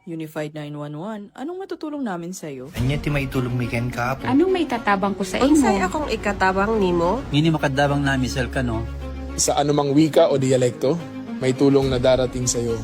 Unified 911, anong matutulong namin sa'yo? Anya ti maitulong mi ken kapo. Anong may tatabang ko sa imo? Unsay akong ikatabang nimo? Ngini makadabang na misal ka no. Sa anumang wika o dialekto, may tulong na darating sa iyo.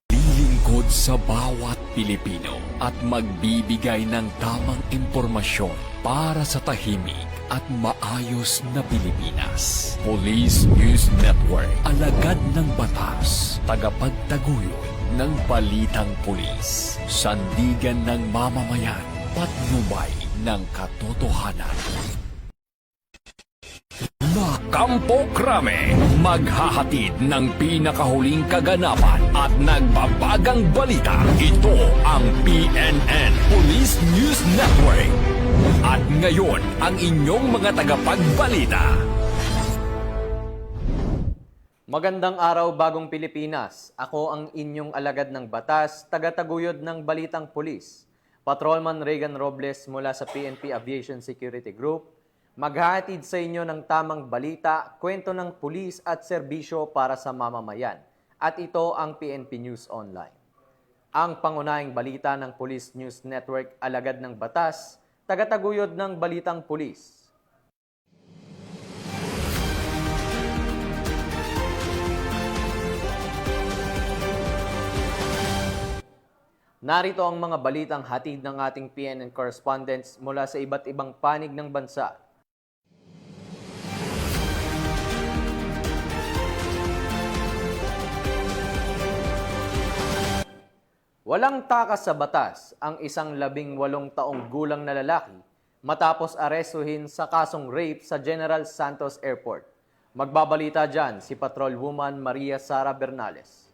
Lilingkod sa bawat Pilipino at magbibigay ng tamang impormasyon para sa tahimik at maayos na Pilipinas. Police News Network, alagad ng batas, tagapagtaguyod ng balitang pulis, sandigan ng mamamayan, patnubay ng katotohanan. La Campo Crame, maghahatid ng pinakahuling kaganapan at nagbabagang balita. Ito ang PNN Police News Network. At ngayon, ang inyong mga tagapagbalita. Magandang araw, Bagong Pilipinas. Ako ang inyong alagad ng batas, tagataguyod ng Balitang Pulis, Patrolman Regan Robles mula sa PNP Aviation Security Group, maghahatid sa inyo ng tamang balita, kwento ng pulis at serbisyo para sa mamamayan. At ito ang PNP News Online. Ang pangunahing balita ng Police News Network, alagad ng batas, tagataguyod ng Balitang Pulis. Narito ang mga balitang hatid ng ating PNN correspondents mula sa iba't ibang panig ng bansa. Walang takas sa batas ang isang 18 taong gulang na lalaki matapos arestuhin sa kasong rape sa General Santos Airport. Magbabalita dyan si Patrolwoman Maria Sara Bernales.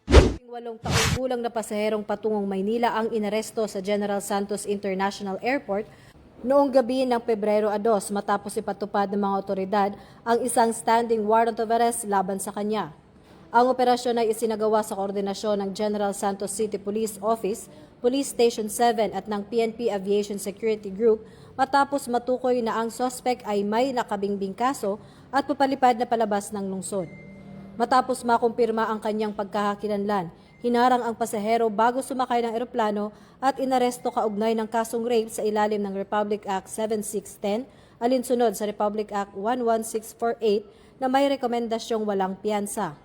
8 taong gulang na pasaherong patungong Maynila ang inaresto sa General Santos International Airport noong gabi ng Pebrero 2 matapos ipatupad ng mga otoridad ang isang standing warrant of arrest laban sa kanya. Ang operasyon ay isinagawa sa koordinasyon ng General Santos City Police Office, Police Station 7 at ng PNP Aviation Security Group matapos matukoy na ang suspect ay may nakabingbing kaso at papalipad na palabas ng lungsod. Matapos makumpirma ang kanyang pagkakakilanlan, hinarang ang pasahero bago sumakay ng eroplano at inaresto kaugnay ng kasong rape sa ilalim ng Republic Act 7610 alinsunod sa Republic Act 11648 na may rekomendasyong walang piyansa.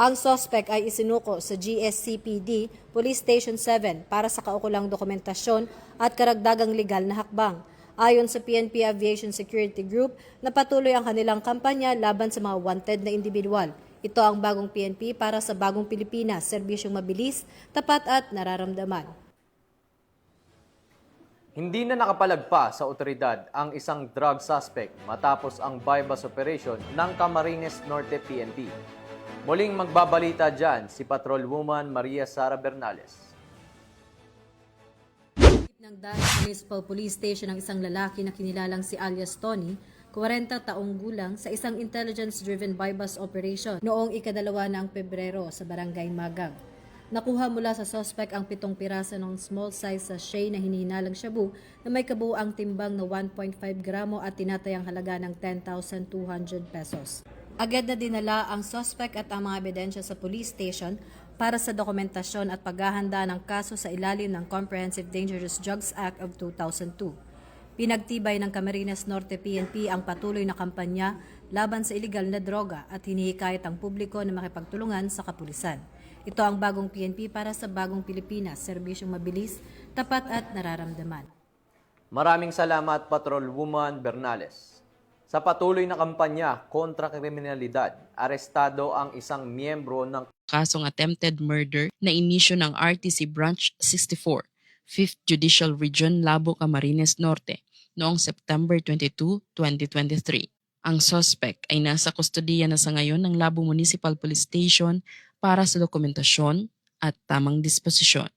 Ang suspect ay isinuko sa GSCPD Police Station 7 para sa kaukulang dokumentasyon at karagdagang legal na hakbang. Ayon sa PNP Aviation Security Group, napatuloy ang kanilang kampanya laban sa mga wanted na individual. Ito ang bagong PNP para sa bagong Pilipinas, serbisyong mabilis, tapat at nararamdaman. Hindi na nakapalagpa sa otoridad ang isang drug suspect matapos ang bypass operation ng Camarines Norte PNP. Muling magbabalita dyan si Patrolwoman Maria Sara Bernales. Ng Dahil Municipal Police Station ang isang lalaki na kinilalang si alias Tony, 40 taong gulang sa isang intelligence-driven bypass operation noong ika-2 ng Pebrero sa Barangay Magang. Nakuha mula sa suspect ang 7 piraso ng small size sachet na hinihinalang shabu na may kabuuang timbang na 1.5 gramo at tinatayang halaga ng 10,200 pesos. Agad na dinala ang suspect at ang mga ebidensya sa police station para sa dokumentasyon at paghahanda ng kaso sa ilalim ng Comprehensive Dangerous Drugs Act of 2002. Pinagtibay ng Camarines Norte PNP ang patuloy na kampanya laban sa iligal na droga at hinihikayat ang publiko na makipagtulungan sa kapulisan. Ito ang bagong PNP para sa bagong Pilipinas, serbisyong mabilis, tapat at nararamdaman. Maraming salamat, Patrolwoman Bernales. Sa patuloy na kampanya kontra kriminalidad, arestado ang isang miyembro ng kasong attempted murder na inisyo ng RTC Branch 64, 5th Judicial Region, Labo, Camarines Norte noong September 22, 2023. Ang suspect ay nasa kustodiya na sa ngayon ng Labo Municipal Police Station para sa dokumentasyon at tamang disposisyon.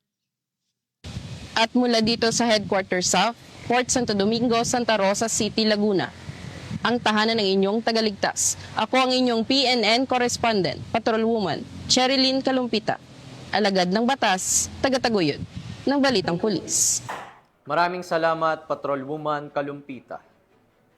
At mula dito sa Headquarters South, Port Santo Domingo, Santa Rosa City, Laguna, ang tahanan ng inyong tagaligtas. Ako ang inyong PNN correspondent, Patrolwoman Cherilyn Kalumpita, alagad ng batas, tagataguyod ng Balitang Pulis. Maraming salamat, Patrolwoman Kalumpita.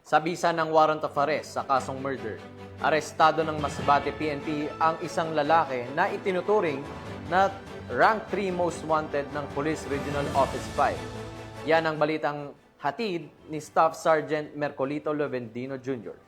Sa bisa ng warrant of arrest sa kasong murder, arestado ng Masbate PNP ang isang lalaki na itinuturing na rank 3 most wanted ng Police Regional Office 5. Yan ang balitang hatid ni Staff Sergeant Mercolito Lovendino Jr.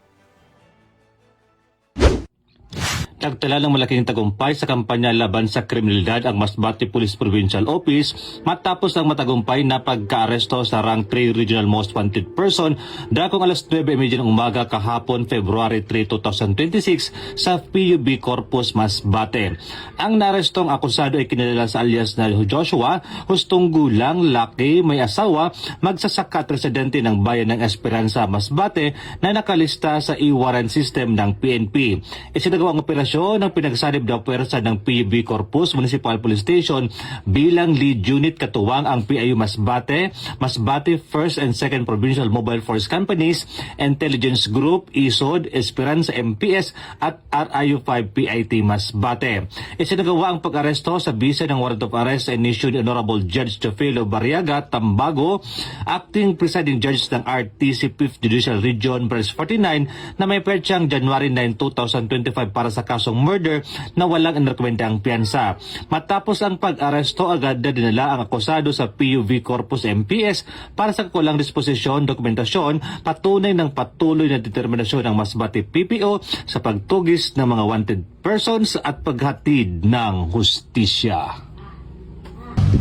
Nagtala ng malaking tagumpay sa kampanya laban sa kriminalidad ang Masbate Police Provincial Office matapos ang matagumpay na pagka-aresto sa rank 3 Regional Most Wanted Person dakong alas 9:30 ng umaga kahapon February 3, 2026 sa PUB Corpus, Masbate. Ang narestong akusado ay kinilala sa alias na Joshua, hustong gulang, laki, may asawa, magsasaka at residente ng bayan ng Esperanza, Masbate na nakalista sa e-warrant system ng PNP. Isinagawa ang operasyon ng pinagsanib na puwersa ng PUB Corpus Municipal Police Station bilang lead unit katuwang ang PIU Masbate, Masbate 1st and 2nd Provincial Mobile Force Companies, Intelligence Group, ISOD, Esperanza MPS at RIU-5 PIT Masbate. Isinagawa ang pag-aresto sa bisa ng warrant of arrest and issued ni Honorable Judge Teofilo Barriaga Tambago, acting presiding judge ng RTC 5th Judicial Region Branch 49 na may petsang January 9, 2025 para sa kasong murder na walang inarekomendang piyansa. Matapos ang pag-aresto, agad na dinala ang akusado sa PUV Corpus MPS para sa kakulang disposisyon, dokumentasyon, patunay ng patuloy na determinasyon ng Masbate PPO sa pagtugis ng mga wanted persons at paghatid ng hustisya.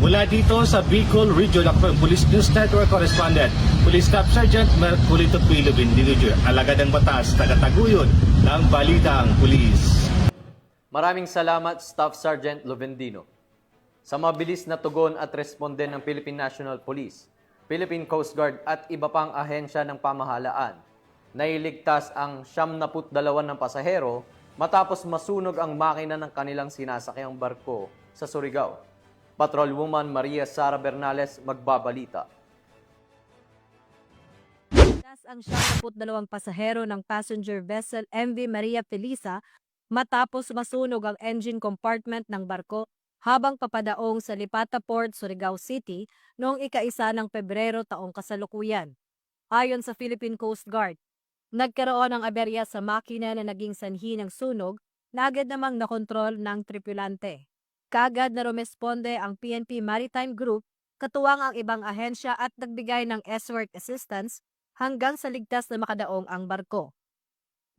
Mula dito sa Bicol Region, ako ang Police News Network Correspondent, Police Staff Sergeant Mercolito Lovendino Jr., alagad ng batas, tagataguyod ng balitang pulis. Maraming salamat, Staff Sergeant Lovendino. Sa mabilis na tugon at responde ng Philippine National Police, Philippine Coast Guard at iba pang ahensya ng pamahalaan, nailigtas ang 72 ng pasahero matapos masunog ang makina ng kanilang sinasakyang barko sa Surigao. Patrolwoman Maria Sara Bernales magbabalita. Ang 72 pasahero ng passenger vessel MV Maria Felisa matapos masunog ang engine compartment ng barko habang papadaong sa Lipata Port, Surigao City noong ika-1 ng Pebrero taong kasalukuyan. Ayon sa Philippine Coast Guard, nagkaroon ng aberya sa makina na naging sanhi ng sunog na agad namang nakontrol ng tripulante. Kaagad na rumesponde ang PNP Maritime Group, katuwang ang ibang ahensya at nagbigay ng escort assistance hanggang sa ligtas na makadaong ang barko.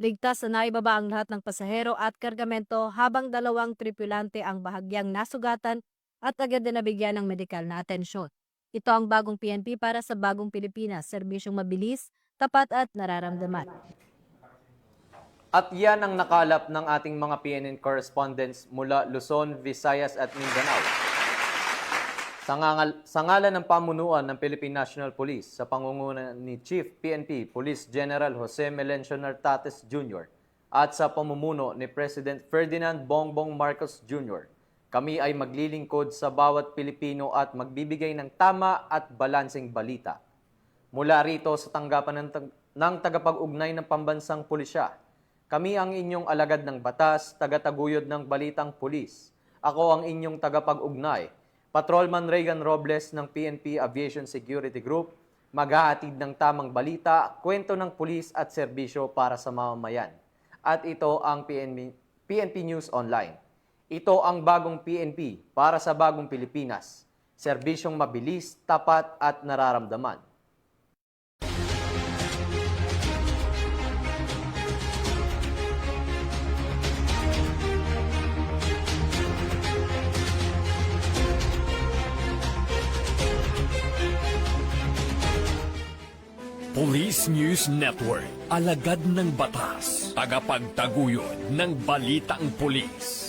Ligtas na naibaba ang lahat ng pasahero at kargamento habang 2 tripulante ang bahagyang nasugatan at agad na nabigyan ng medikal na atensyon. Ito ang bagong PNP para sa bagong Pilipinas, serbisyong mabilis, tapat at nararamdaman. At yan ang nakalap ng ating mga PNN correspondents mula Luzon, Visayas at Mindanao. Sa ngalan ng pamunuan ng Philippine National Police sa pangunguna ni Chief PNP Police General Jose Melencio Nartates Jr. at sa pamumuno ni President Ferdinand Bongbong Marcos Jr., kami ay maglilingkod sa bawat Pilipino at magbibigay ng tama at balanseng balita. Mula rito sa tanggapan ng tagapag-ugnay ng pambansang pulisya, kami ang inyong alagad ng batas, tagataguyod ng balitang pulis. Ako ang inyong tagapag-ugnay, Patrolman Regan Robles ng PNP Aviation Security Group, maghahatid ng tamang balita, kwento ng pulis at serbisyo para sa mamamayan. At ito ang PNP News Online. Ito ang bagong PNP para sa bagong Pilipinas. Serbisyong mabilis, tapat at nararamdaman. Police News Network, alagad ng batas, tagapagtaguyod ng balitang pulis.